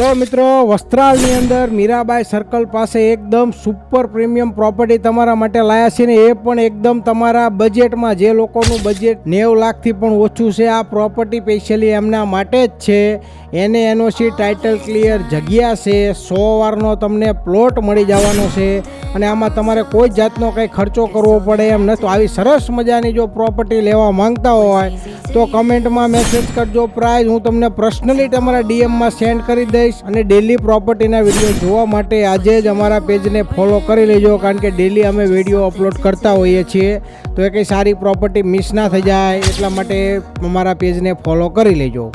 Hello मित्रों, वस्त्रालની અંદર Mirabai circle પાસે એકદમ સુપર પ્રીમિયમ પ્રોપર્ટી તમારા માટે લાયા છે ને એ પણ એકદમ તમારા બજેટમાં. જે લોકોનું બજેટ 90 લાખથી પણ ઓછું છે, આ પ્રોપર્ટી સ્પેશિયલી એમના માટે જ છે. એને એનઓસી ટાઇટલ ક્લિયર જગ્યા છે, 100 વારનો તમને પ્લોટ મળી જવાનો છે અને આમાં તમારે કોઈ જાતનો કંઈ ખર્ચો કરવો પડે એમ નથી. આવી સરસ મજાની જો પ્રોપર્ટી લેવા માંગતા હોય તો કમેન્ટમાં મેસેજ કરજો. પ્રાઇસ હું તમને પર્સનલી તમારા ડીએમમાં સેન્ડ કરી દઈશ. અને ડેલી પ્રોપર્ટીના વિડીયો જોવા માટે આજે જ અમારા પેજને ફોલો કરી લેજો, કારણ કે ડેલી અમે વિડીયો અપલોડ કરતા હોઈએ છીએ. તો એ કંઈ સારી પ્રોપર્ટી મિસ ના થઈ જાય એટલા માટે અમારા પેજને ફોલો કરી લેજો.